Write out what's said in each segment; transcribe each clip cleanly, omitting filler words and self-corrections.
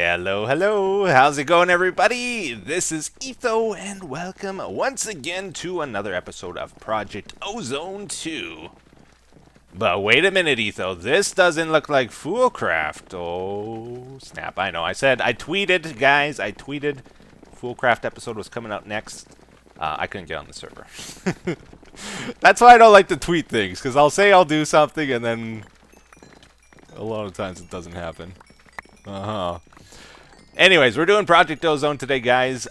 Hello, hello. How's it going, everybody? This is Etho, and welcome once again to another episode of Project Ozone 2. But wait a minute, Etho. This doesn't look like Foolcraft. Oh, snap. I know. I tweeted, guys. I tweeted Foolcraft episode was coming out next. I couldn't get on the server. That's why I don't like to tweet things, because I'll say I'll do something, and then a lot of times it doesn't happen. Uh-huh. Anyways, we're doing Project Ozone today, guys.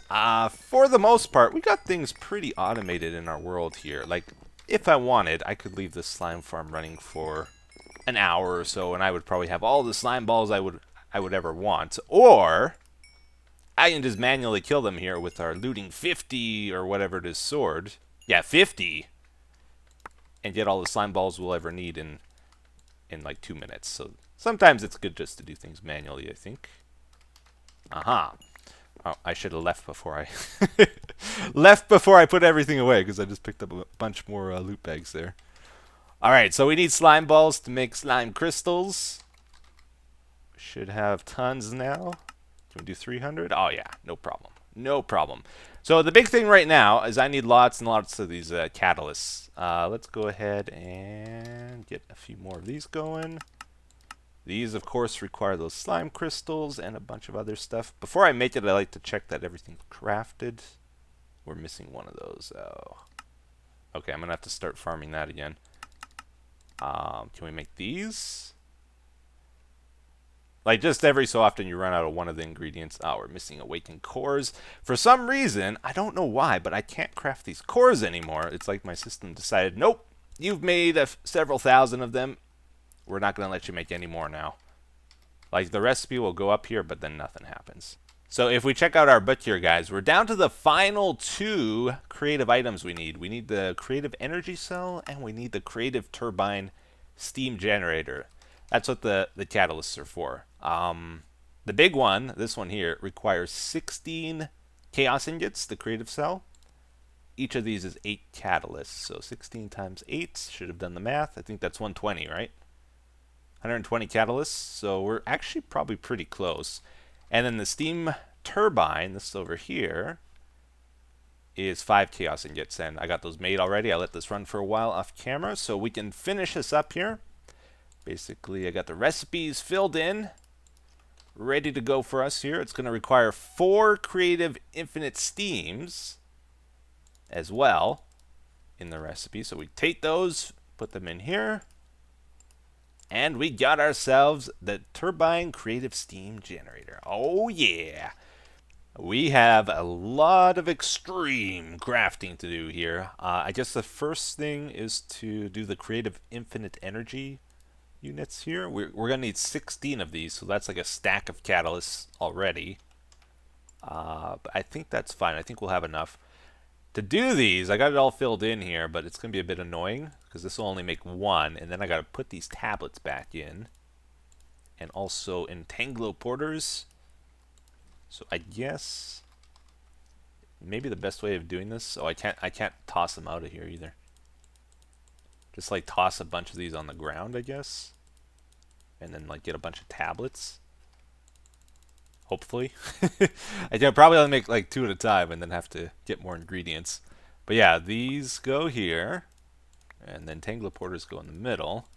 For the most part, we got things pretty automated in our world here. Like, if I wanted, I could leave this slime farm running for an hour or so, and I would probably have all the slime balls I would ever want. Or I can just manually kill them here with our looting 50 or whatever it is sword. Yeah, 50, and get all the slime balls we'll ever need in like 2 minutes. So sometimes it's good just to do things manually, I think. Aha. Oh, I should have left before I left before I put everything away, because I just picked up a bunch more loot bags there. Alright, so we need slime balls to make slime crystals. Should have tons now. Can we do 300? Oh yeah, no problem. No problem. So the big thing right now is I need lots and lots of these catalysts. Let's go ahead and get a few more of these going. These, of course, require those slime crystals and a bunch of other stuff. Before I make it, I like to check that everything's crafted. We're missing one of those. Oh. Okay, I'm going to have to start farming that again. Can we make these? Like, just every so often you run out of one of the ingredients. Oh, we're missing awakened cores. For some reason, I don't know why, but I can't craft these cores anymore. It's like my system decided, nope, you've made several thousand of them. We're not going to let you make any more now. Like, the recipe will go up here, but then nothing happens. So if we check out our book here, guys, we're down to the final 2 creative items we need. We need the creative energy cell, and we need the creative turbine steam generator. That's what the catalysts are for. The big one, this one here, requires 16 chaos ingots, the creative cell. Each of these is 8 catalysts, so 16 times 8, should have done the math. I think that's 120, right? 120 catalysts, so we're actually probably pretty close. And then the steam turbine, this over here, is 5 chaos ingots, and I got those made already. I let this run for a while off camera, so we can finish this up here. Basically, I got the recipes filled in, ready to go for us here. It's going to require 4 creative infinite steams as well in the recipe. So we take those, put them in here. And we got ourselves the turbine creative steam generator. Oh yeah! We have a lot of extreme crafting to do here. I guess the first thing is to do the creative infinite energy units here. We're going to need 16 of these, so that's like a stack of catalysts already. But I think that's fine. I think we'll have enough. To do these, I got it all filled in here, but it's going to be a bit annoying because this will only make 1, and then I got to put these tablets back in, and also entanglo porters. So I guess maybe the best way of doing this. Oh, I can't toss them out of here either. Just like toss a bunch of these on the ground, I guess, and then like get a bunch of tablets. Hopefully. I can probably only make like 2 at a time and then have to get more ingredients. But yeah, these go here. And then Tangler Porters go in the middle.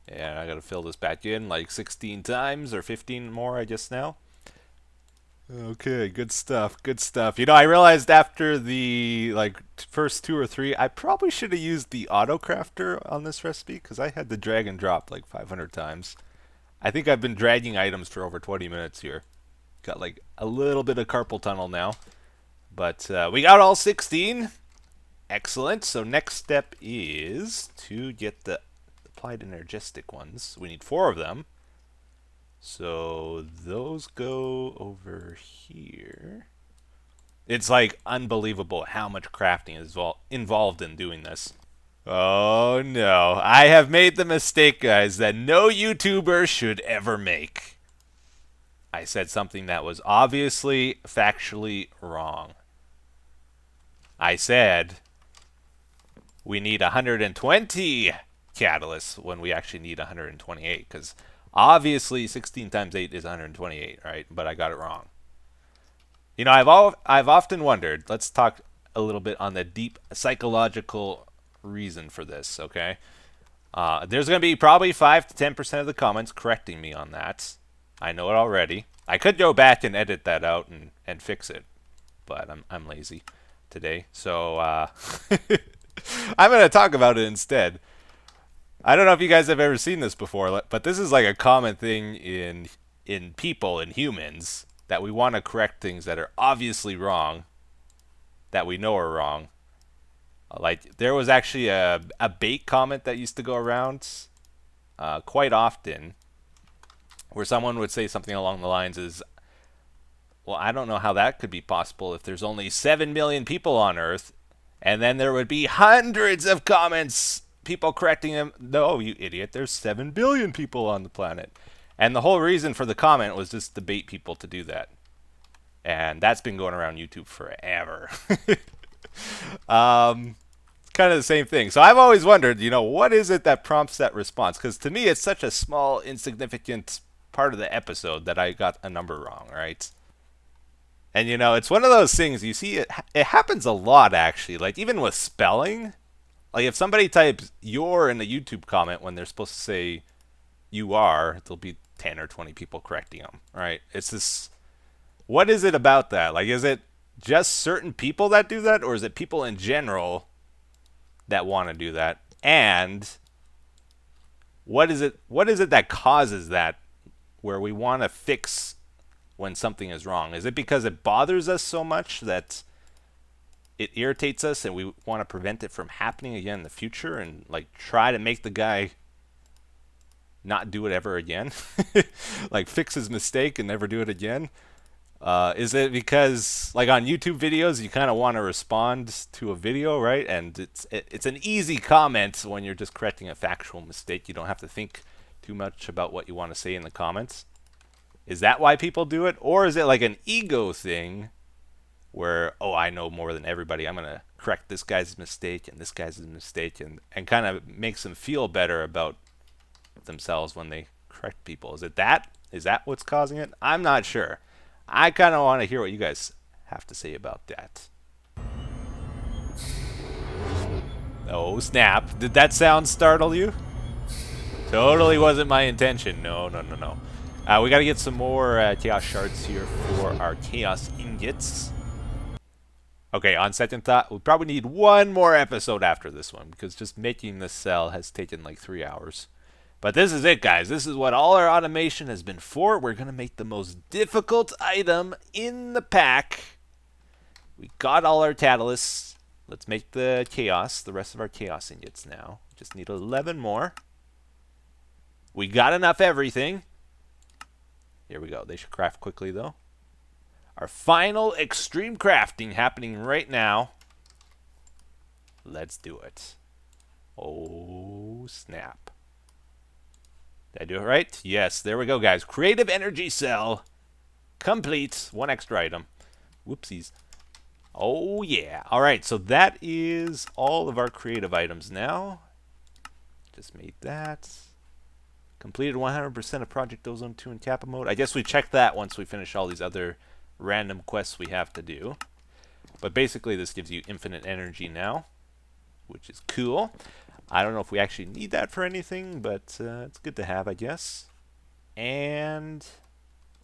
And I gotta fill this back in like 16 times or 15 more, I guess now. Okay, good stuff, good stuff. You know, I realized after the like first 2 or 3, I probably should have used the auto crafter on this recipe, because I had to drag and drop like 500 times. I think I've been dragging items for over 20 minutes here. Got like a little bit of carpal tunnel now. But we got all 16. Excellent. So next step is to get the applied energistic ones. We need 4 of them. So those go over here. It's like unbelievable how much crafting is involved in doing this. Oh no, I have made the mistake, guys, that no YouTuber should ever make. I said something that was obviously factually wrong. I said we need 120 catalysts when we actually need 128, because Obviously, 16 times 8 is 128, right? But I got it wrong. You know, I've often wondered. Let's talk a little bit on the deep psychological reason for this. Okay, there's going to be probably 5 to 10% of the comments correcting me on that. I know it already. I could go back and edit that out and fix it, but I'm lazy today, so I'm going to talk about it instead. I don't know if you guys have ever seen this before, but this is like a common thing in people, in humans, that we want to correct things that are obviously wrong, that we know are wrong. Like there was actually a bait comment that used to go around quite often, where someone would say something along the lines is, well, I don't know how that could be possible if there's only 7 million people on Earth, and then there would be hundreds of comments, people correcting him. No, you idiot, there's 7 billion people on the planet. And the whole reason for the comment was just to bait people to do that. And that's been going around YouTube forever. Kind of the same thing. So I've always wondered, you know, what is it that prompts that response? Because to me, it's such a small, insignificant part of the episode that I got a number wrong, right? And you know, it's one of those things you see. It happens a lot, actually. Like even with spelling, like if somebody types "your" in a YouTube comment when they're supposed to say "you are," there'll be 10 or 20 people correcting them, right? It's this. What is it about that? Like, is it just certain people that do that, or is it people in general that want to do that? And what is it? What is it that causes that, where we want to fix when something is wrong? Is it because it bothers us so much that it irritates us and we want to prevent it from happening again in the future and like try to make the guy not do it ever again? Like fix his mistake and never do it again? Is it because, like on YouTube videos, you kind of want to respond to a video, right? And it's an easy comment when you're just correcting a factual mistake. You don't have to think too much about what you want to say in the comments. Is that why people do it? Or is it like an ego thing where, oh, I know more than everybody, I'm going to correct this guy's mistake and this guy's mistake, and kind of makes them feel better about themselves when they correct people? Is it that? Is that what's causing it? I'm not sure. I kind of want to hear what you guys have to say about that. Oh, snap. Did that sound startle you? Totally wasn't my intention. No, no, no, no. We got to get some more chaos shards here for our chaos ingots. Okay, on second thought, we probably need one more episode after this one, because just making this cell has taken like 3 hours. But this is it, guys. This is what all our automation has been for. We're going to make the most difficult item in the pack. We got all our catalysts. Let's make the chaos, the rest of our chaos ingots now. Just need 11 more. We got enough everything. Here we go. They should craft quickly, though. Our final extreme crafting happening right now. Let's do it. Oh, snap. Did I do it right? Yes, there we go, guys. Creative energy cell. Complete. One extra item. Whoopsies. Oh, yeah. All right, so that is all of our creative items now. Just made that. Completed 100% of Project Ozone 2 in Kappa mode. I guess we check that once we finish all these other random quests we have to do. But basically, this gives you infinite energy now, which is cool. I don't know if we actually need that for anything, but it's good to have, I guess. And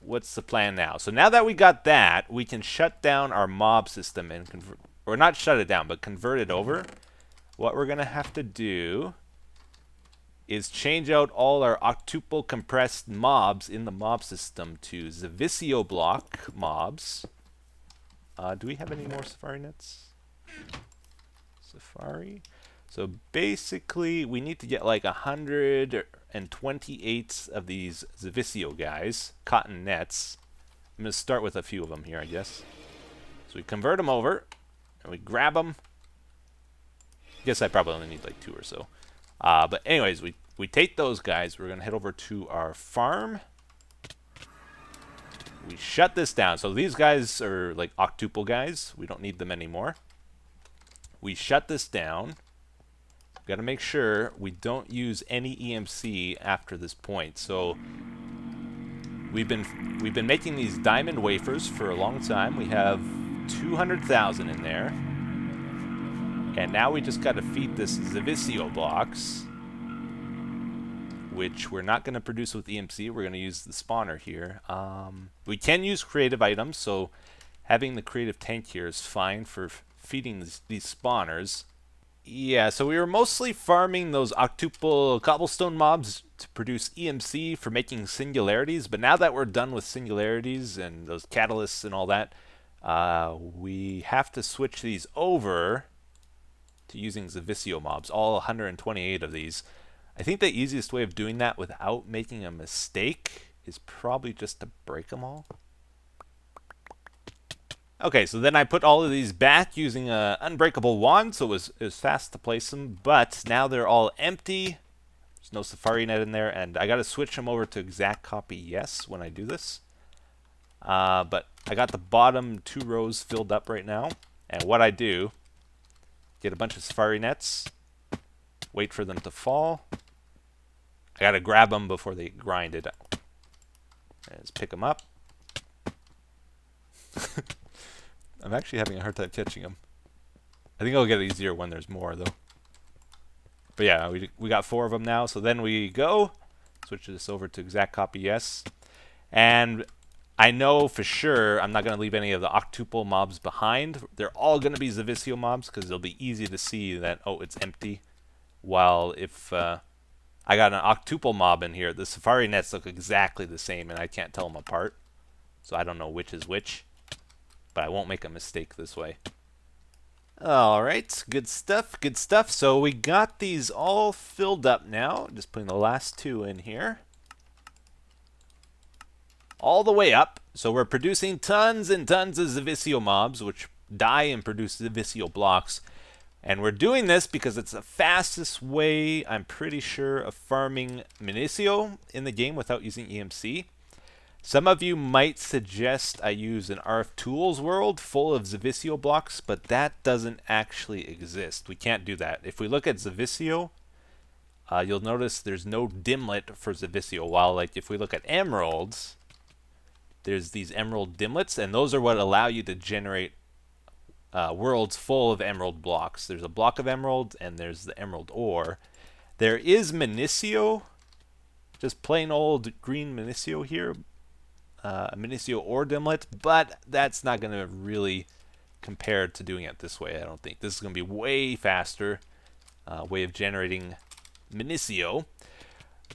what's the plan now? So now that we got that, we can shut down our mob system and convert, or not shut it down, but convert it over. What we're going to have to do is change out all our octuple compressed mobs in the mob system to Zivicio block mobs. Do we have any more Safari nets? Safari? So basically, we need to get like 128 of these Zivicio guys, cotton nets. I'm going to start with a few of them here, I guess. So we convert them over, and we grab them. I guess I probably only need like 2 or so. But anyways, we take those guys. We're going to head over to our farm. We shut this down. So these guys are like octuple guys. We don't need them anymore. We shut this down. We got to make sure we don't use any EMC after this point. So we've been making these diamond wafers for a long time. We have 200,000 in there. And now we just got to feed this Zivicio blocks, which we're not going to produce with EMC. We're going to use the spawner here. We can use creative items, so having the creative tank here is fine for feeding these spawners. Yeah, so we were mostly farming those octuple cobblestone mobs to produce EMC for making singularities, but now that we're done with singularities and those catalysts and all that, we have to switch these over to using Zivicio mobs, all 128 of these. I think the easiest way of doing that without making a mistake is probably just to break them all. Okay, so then I put all of these back using an unbreakable wand, so it was fast to place them, but now they're all empty. There's no safari net in there, and I got to switch them over to exact copy yes when I do this. But I got the bottom 2 rows filled up right now, and what I do, get a bunch of safari nets, wait for them to fall. I got to grab them before they grind it out. Just pick them up. I'm actually having a hard time catching them. I think it'll get easier when there's more, though. But yeah, we got 4 of them now. So then we go, switch this over to exact copy yes. And I know for sure I'm not going to leave any of the octuple mobs behind. They're all going to be Zivicio mobs because it'll be easy to see that, oh, it's empty. While if I got an octuple mob in here, the safari nets look exactly the same and I can't tell them apart. So I don't know which is which. But I won't make a mistake this way. Alright, good stuff, good stuff. So we got these all filled up now. Just putting the last 2 in here. All the way up. So we're producing tons and tons of Zivicio mobs, which die and produce Zivicio blocks. And we're doing this because it's the fastest way, I'm pretty sure, of farming Minicio in the game without using EMC. Some of you might suggest I use an RF Tools world full of Zivicio blocks, but that doesn't actually exist. We can't do that. If we look at Zivicio, you'll notice there's no dimlet for Zivicio, while like if we look at emeralds, there's these emerald dimlets, and those are what allow you to generate worlds full of emerald blocks. There's a block of emerald, and there's the emerald ore. There is Minicio, just plain old green Minicio here. A Minicio ore dimlet, but that's not going to really compare to doing it this way, I don't think. This is going to be way faster way of generating Minicio.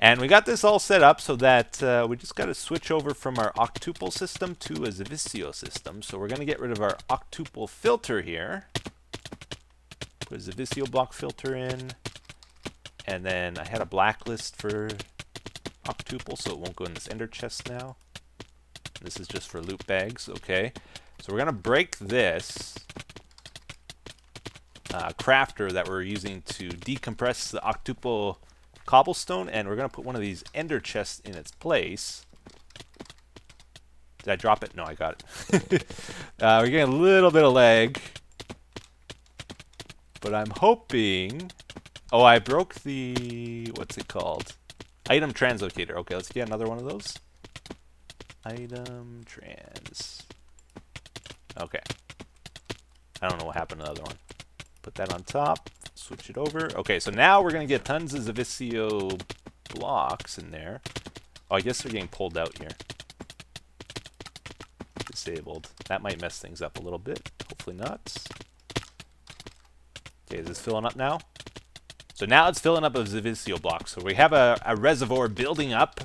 And we got this all set up so that we just got to switch over from our octuple system to a Zivicio system. So we're going to get rid of our octuple filter here. Put a Zivicio block filter in. And then I had a blacklist for octuple, so it won't go in this ender chest now. This is just for loot bags, okay. So we're going to break this crafter that we're using to decompress the octuple cobblestone, and we're going to put one of these ender chests in its place. Did I drop it? No, I got it. We're getting a little bit of lag. But I'm hoping... Oh, I broke the... What's it called? Item translocator. Okay, let's get another one of those. Item trans. Okay. I don't know what happened to the other one. Put that on top. Switch it over. Okay, so now we're going to get tons of Zivicio blocks in there. Oh, I guess they're getting pulled out here. Disabled. That might mess things up a little bit. Hopefully not. Okay, is this filling up now? So now it's filling up of Zivicio blocks. So we have a reservoir building up.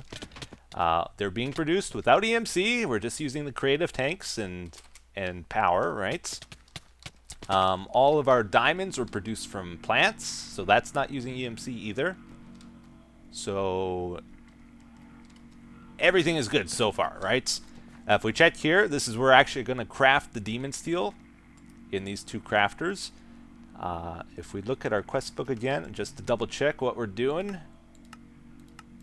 They're being produced without EMC. We're just using the creative tanks and power, right? All of our diamonds were produced from plants, so that's not using EMC either. So everything is good so far, right? If we check here, this is where we're actually going to craft the demon steel in these 2 crafters. If we look at our quest book again, just to double check what we're doing,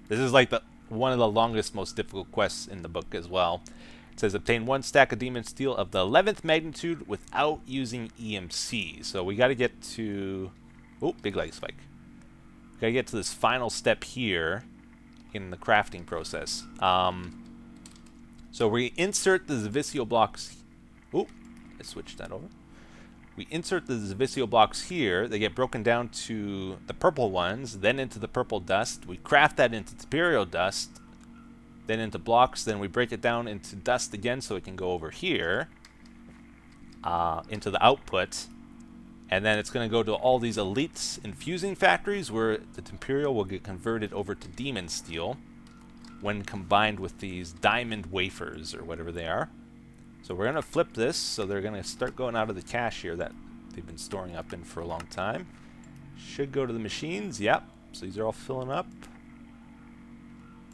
this is like one of the longest, most difficult quests in the book as well. It says obtain 1 stack of demon steel of the 11th magnitude without using EMC. So we got to get to... Oh, big leg spike. Gotta get to this final step here in the crafting process. So we insert the Zivicio blocks. Oop, I switched that over. We insert the Zivicio blocks here. They get broken down to the purple ones, then into the purple dust. We craft that into Imperial dust, then into blocks. Then we break it down into dust again so it can go over here into the output. And then it's going to go to all these elites infusing factories where the Imperial will get converted over to demon steel when combined with these diamond wafers or whatever they are. So we're going to flip this, so they're going to start going out of the cache here that they've been storing up in for a long time. Should go to the machines, yep. So these are all filling up.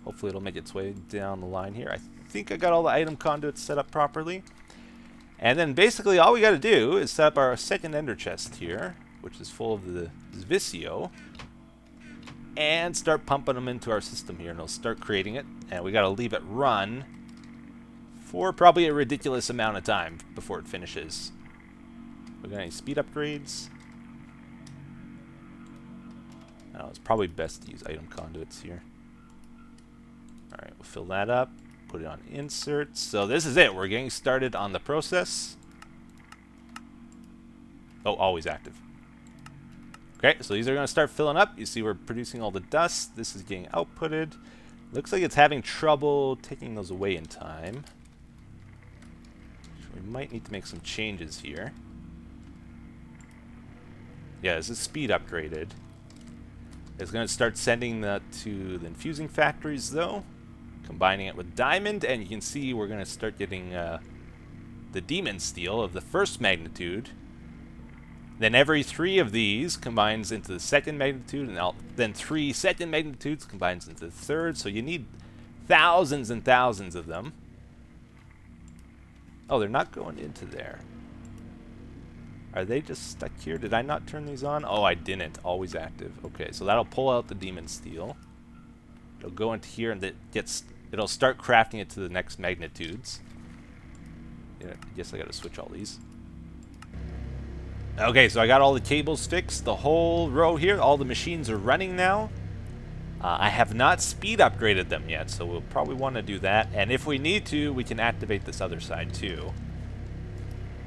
Hopefully it'll make its way down the line here. I think I got all the item conduits set up properly. And then basically all we got to do is set up our second ender chest here, which is full of the Zivicio, and start pumping them into our system here, and it'll start creating it. And we got to leave it run for probably a ridiculous amount of time before it finishes. We got any speed upgrades? No, it's probably best to use item conduits here. Alright, we'll fill that up, put it on inserts. So this is it. We're getting started on the process. Oh, always active. Okay, so these are going to start filling up. You see we're producing all the dust. This is getting outputted. Looks like it's having trouble taking those away in time. We might need to make some changes here. Yeah, this is speed upgraded. It's going to start sending that to the infusing factories, though. Combining it with diamond, and you can see we're going to start getting the demon steel of the first magnitude. Then every 3 of these combines into the second magnitude, and then 3 second magnitudes combines into the third. So you need thousands and thousands of them. Oh, they're not going into there. Are they just stuck here? Did I not turn these on? Oh, I didn't. Always active. Okay, so that'll pull out the demon steel. It'll go into here, and it'll start crafting it to the next magnitudes. Yeah, I guess I gotta switch all these. Okay, so I got all the cables fixed. The whole row here, all the machines are running now. I have not speed upgraded them yet, so we'll probably want to do that. And if we need to, we can activate this other side too.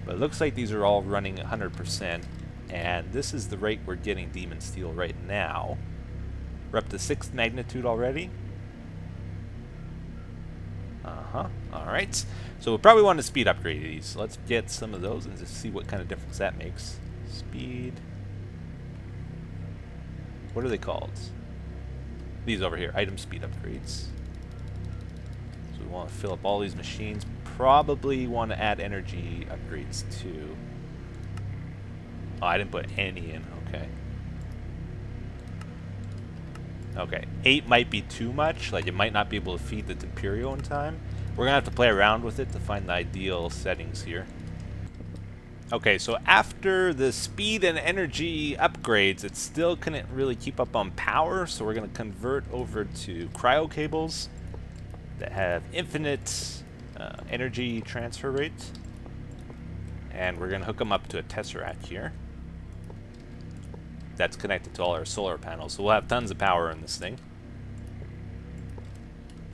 But it looks like these are all running 100%. And this is the rate we're getting demon steel right now. We're up to 6th magnitude already. Alright. So we'll probably want to speed upgrade these. Let's get some of those and just see what kind of difference that makes. Speed. What are they called? These over here, item speed upgrades. So we want to fill up all these machines. Probably want to add energy upgrades too. Oh, I didn't put any in. Okay. Okay, 8 might be too much. Like, it might not be able to feed the Imperial in time. We're gonna have to play around with it to find the ideal settings here. Okay, so after the speed and energy upgrades, it still couldn't really keep up on power, so we're going to convert over to cryo cables that have infinite energy transfer rate. And we're going to hook them up to a tesseract here. That's connected to all our solar panels, so we'll have tons of power in this thing.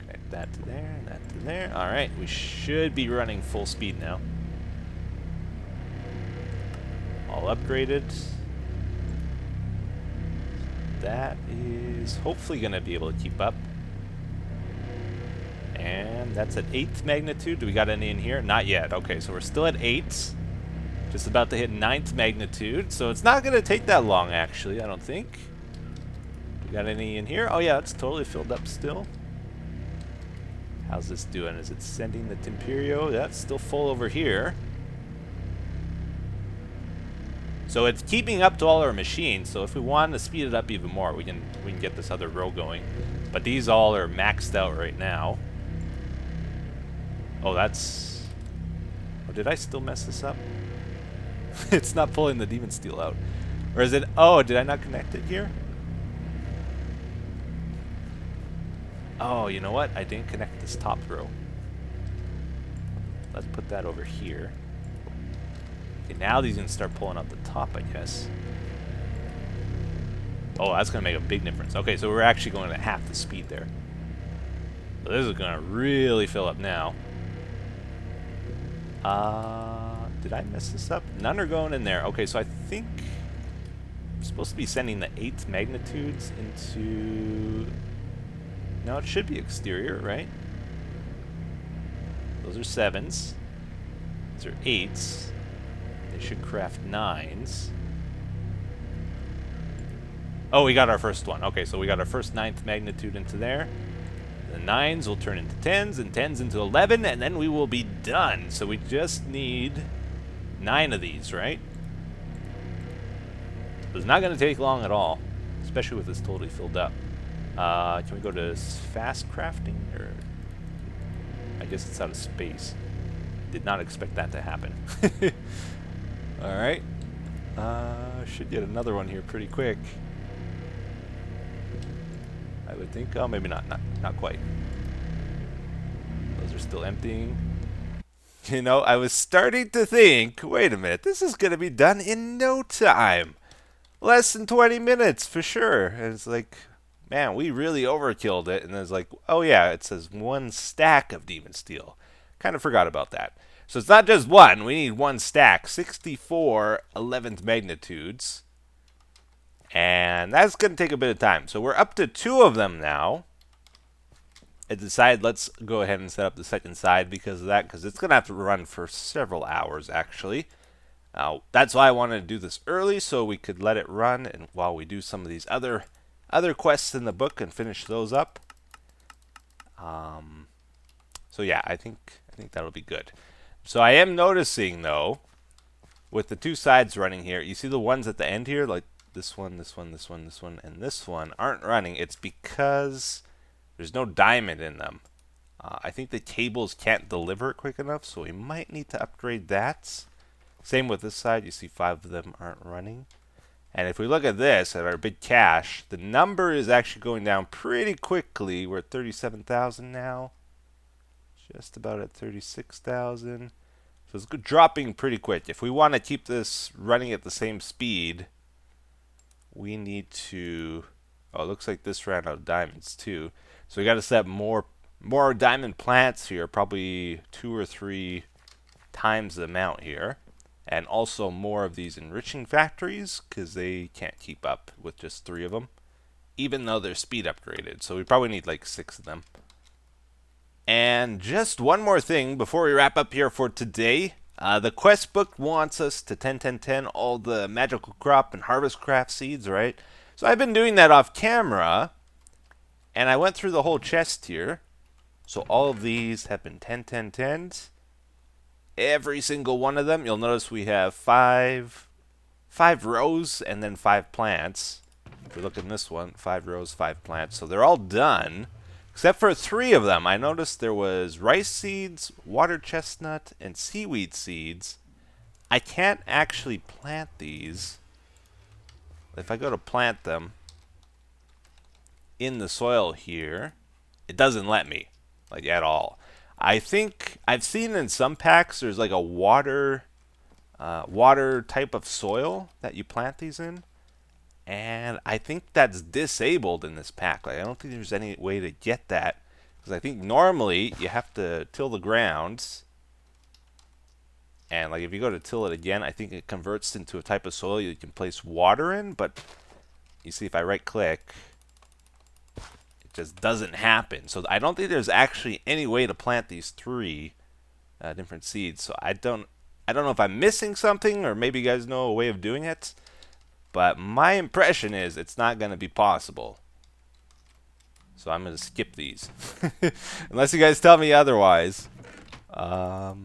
Connect that to there, and that to there. Alright, we should be running full speed now. All upgraded. That is hopefully going to be able to keep up. And that's at 8th magnitude. Do we got any in here? Not yet. Okay, so we're still at 8. Just about to hit 9th magnitude. So it's not going to take that long, actually, I don't think. Do we got any in here? Oh, yeah, it's totally filled up still. How's this doing? Is it sending the Temperio? That's still full over here. So it's keeping up to all our machines, so if we want to speed it up even more, we can get this other row going. But these all are maxed out right now. Oh, that's... Oh, did I still mess this up? It's not pulling the demon steel out. Or is it... Oh, did I not connect it here? Oh, you know what? I didn't connect this top row. Let's put that over here. Okay, now these can start pulling up the top, I guess. Oh, that's going to make a big difference. Okay, so we're actually going at half the speed there. So this is going to really fill up now. Did I mess this up? None are going in there. Okay, so I think I'm supposed to be sending the 8th magnitudes into... No, it should be exterior, right? Those are 7s. These are 8s. They should craft 9s. Oh, we got our first one. Okay, so we got our first 9th magnitude into there. The 9s will turn into 10s, and 10s into 11, and then we will be done. So we just need 9 of these, right? It's not going to take long at all, especially with this totally filled up. Can we go to fast crafting? Or I guess it's out of space. Did not expect that to happen. Alright. Should get another one here pretty quick. I would think. Oh, maybe not. Not quite. Those are still emptying. You know, I was starting to think, wait a minute, this is going to be done in no time. Less than 20 minutes, for sure. And it's like, man, we really overkilled it. And then it's like, oh yeah, it says 1 stack of demon steel. Kind of forgot about that. So it's not just 1, we need 1 stack. 64 11th magnitudes. And that's going to take a bit of time. So we're up to 2 of them now. I decided let's go ahead and set up the second side because of that, because it's going to have to run for several hours, actually. That's why I wanted to do this early, so we could let it run and while we do some of these other quests in the book and finish those up. So yeah, I think that'll be good. So I am noticing, though, with the 2 sides running here, you see the ones at the end here, like this one, this one, this one, this one, and this one aren't running. It's because there's no diamond in them. I think the cables can't deliver it quick enough, so we might need to upgrade that. Same with this side. You see 5 of them aren't running. And if we look at this, at our big cache, the number is actually going down pretty quickly. We're at 37,000 now. Just about at 36,000. So it's dropping pretty quick. If we want to keep this running at the same speed, we need to... Oh, it looks like this ran out of diamonds too. So we got to set more diamond plants here, probably 2 or 3 times the amount here. And also more of these enriching factories, because they can't keep up with just 3 of them, even though they're speed upgraded. So we probably need like 6 of them. And just one more thing before we wrap up here for today. The quest book wants us to 10-10-10 all the magical crop and harvest craft seeds, right? So I've been doing that off camera, and I went through the whole chest here. So all of these have been 10-10-10s. Every single one of them, you'll notice we have 5 rows and then 5 plants. If we look at this one, 5 rows, 5 plants. So they're all done. Except for 3 of them. I noticed there was rice seeds, water chestnut, and seaweed seeds. I can't actually plant these. If I go to plant them in the soil here, it doesn't let me, like, at all. I think I've seen in some packs there's like a water type of soil that you plant these in. And I think that's disabled in this pack. Like, I don't think there's any way to get that. Because I think normally you have to till the ground. And like if you go to till it again, I think it converts into a type of soil you can place water in. But you see if I right click, it just doesn't happen. So I don't think there's actually any way to plant these 3 different seeds. So I don't know if I'm missing something, or maybe you guys know a way of doing it. But my impression is it's not going to be possible. So I'm going to skip these. Unless you guys tell me otherwise. But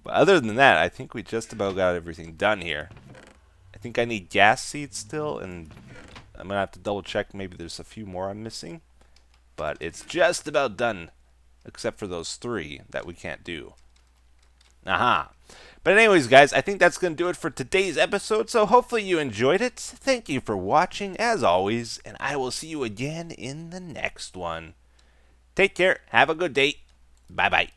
other than that, I think we just about got everything done here. I think I need gas seeds still. And I'm going to have to double check. Maybe there's a few more I'm missing. But it's just about done. Except for those 3 that we can't do. Aha. But anyways, guys, I think that's going to do it for today's episode, so hopefully you enjoyed it. Thank you for watching, as always, and I will see you again in the next one. Take care. Have a good day. Bye-bye.